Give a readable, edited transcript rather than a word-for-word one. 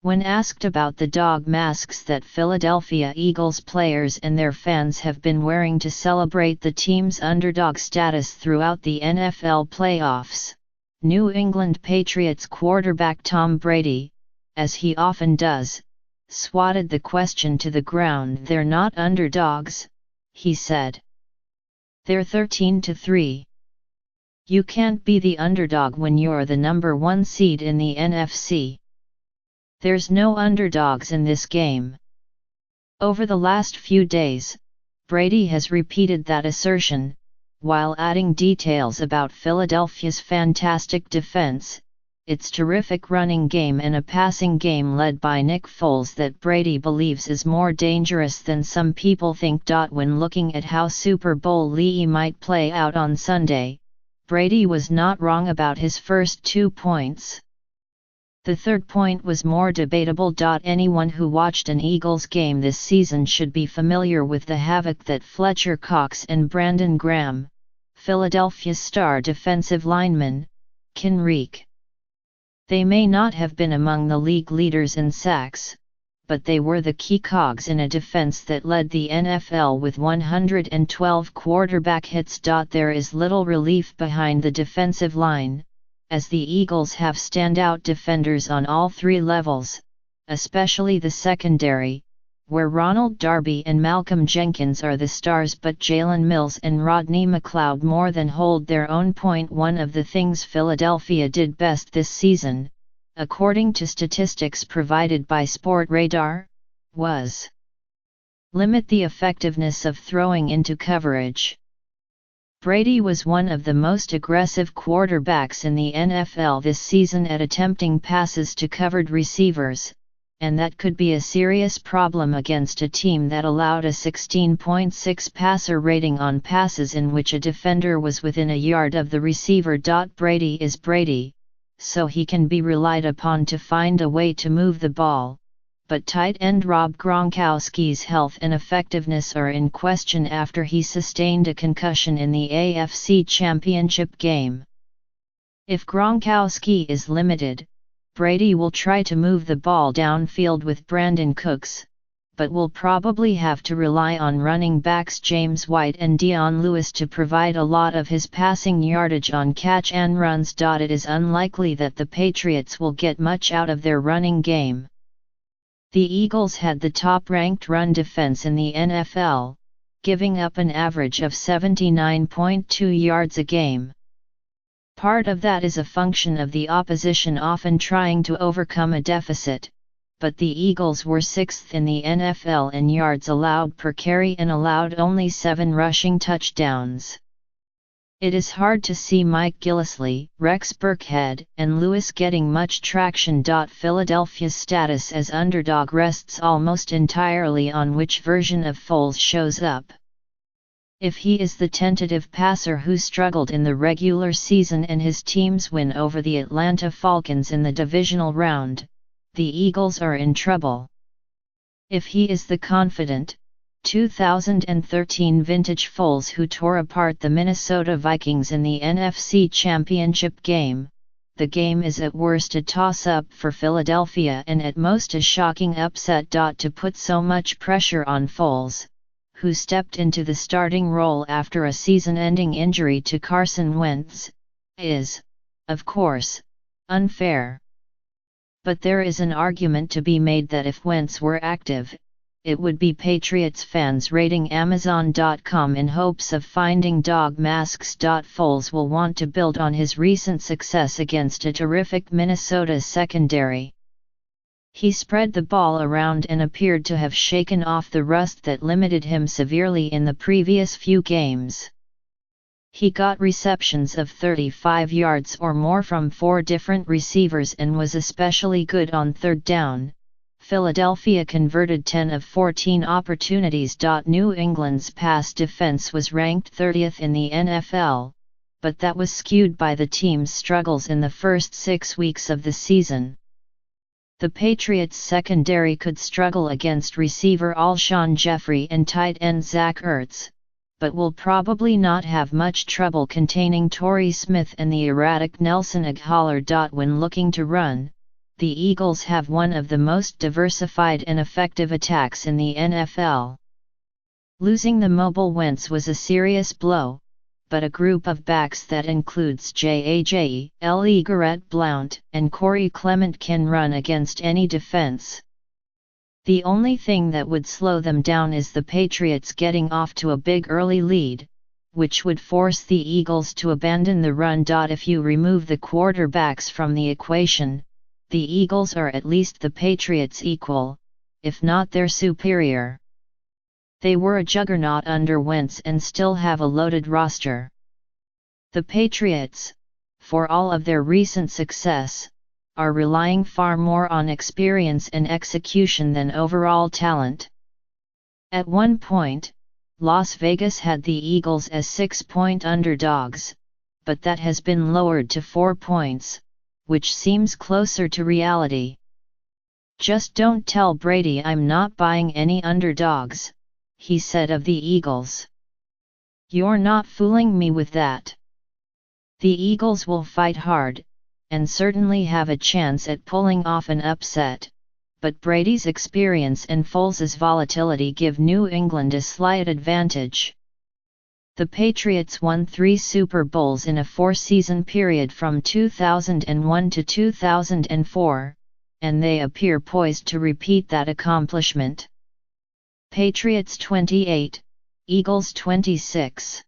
When asked about the dog masks that Philadelphia Eagles players and their fans have been wearing to celebrate the team's underdog status throughout the NFL playoffs, New England Patriots quarterback Tom Brady, as he often does, swatted the question to the ground. "They're not underdogs," he said. "They're 13-3. You can't be the underdog when you're the number 1 seed in the NFC. There's no underdogs in this game." Over the last few days, Brady has repeated that assertion, while adding details about Philadelphia's fantastic defense, its terrific running game and a passing game led by Nick Foles that Brady believes is more dangerous than some people think. When looking at how Super Bowl LE might play out on Sunday, Brady was not wrong about his first 2 points. The third point was more debatable. Anyone who watched an Eagles game this season should be familiar with the havoc that Fletcher Cox and Brandon Graham, Philadelphia's star defensive linemen, can wreak. They may not have been among the league leaders in sacks, but they were the key cogs in a defense that led the NFL with 112 quarterback hits. There is little relief behind the defensive line, as the Eagles have standout defenders on all 3 levels, especially the secondary, where Ronald Darby and Malcolm Jenkins are the stars, but Jalen Mills and Rodney McLeod more than hold their own. One of the things Philadelphia did best this season, according to statistics provided by Sport Radar, was limit the effectiveness of throwing into coverage. Brady was one of the most aggressive quarterbacks in the NFL this season at attempting passes to covered receivers, and that could be a serious problem against a team that allowed a 16.6 passer rating on passes in which a defender was within a yard of the receiver. Brady is Brady, so he can be relied upon to find a way to move the ball, but tight end Rob Gronkowski's health and effectiveness are in question after he sustained a concussion in the AFC Championship game. If Gronkowski is limited, Brady will try to move the ball downfield with Brandon Cooks, but will probably have to rely on running backs James White and Dion Lewis to provide a lot of his passing yardage on catch and runs. It is unlikely that the Patriots will get much out of their running game. The Eagles had the top-ranked run defense in the NFL, giving up an average of 79.2 yards a game. Part of that is a function of the opposition often trying to overcome a deficit, but the Eagles were 6th in the NFL in yards allowed per carry and allowed only 7 rushing touchdowns. It is hard to see Mike Gillislee, Rex Burkhead, and Lewis getting much traction. Philadelphia's status as underdog rests almost entirely on which version of Foles shows up. If he is the tentative passer who struggled in the regular season and his team's win over the Atlanta Falcons in the divisional round, the Eagles are in trouble. If he is the confident, 2013 vintage Foles who tore apart the Minnesota Vikings in the NFC Championship game, the game is at worst a toss-up for Philadelphia and at most a shocking upset. To put so much pressure on Foles, who stepped into the starting role after a season-ending injury to Carson Wentz, is, of course, unfair. But there is an argument to be made that if Wentz were active, it would be Patriots fans raiding Amazon.com in hopes of finding dog masks. Foles will want to build on his recent success against a terrific Minnesota secondary. He spread the ball around and appeared to have shaken off the rust that limited him severely in the previous few games. He got receptions of 35 yards or more from 4 different receivers and was especially good on third down. Philadelphia converted 10 of 14 opportunities. New England's pass defense was ranked 30th in the NFL, but that was skewed by the team's struggles in the first 6 weeks of the season. The Patriots' secondary could struggle against receiver Alshon Jeffrey and tight end Zach Ertz, but will probably not have much trouble containing Torrey Smith and the erratic Nelson Agholor. When looking to run, the Eagles have one of the most diversified and effective attacks in the NFL. Losing the mobile Wentz was a serious blow, but a group of backs that includes J.A.J., Garrett Blount, and Corey Clement can run against any defense. The only thing that would slow them down is the Patriots getting off to a big early lead, which would force the Eagles to abandon the run. If you remove the quarterbacks from the equation, the Eagles are at least the Patriots' equal, if not their superior. They were a juggernaut under Wentz and still have a loaded roster. The Patriots, for all of their recent success, are relying far more on experience and execution than overall talent. At one point, Las Vegas had the Eagles as 6-point underdogs, but that has been lowered to 4 points, which seems closer to reality. "Just don't tell Brady I'm not buying any underdogs," he said of the Eagles. "You're not fooling me with that." The Eagles will fight hard, and certainly have a chance at pulling off an upset, but Brady's experience and Foles' volatility give New England a slight advantage. The Patriots won 3 Super Bowls in a 4-season period from 2001 to 2004, and they appear poised to repeat that accomplishment. Patriots 28, Eagles 26.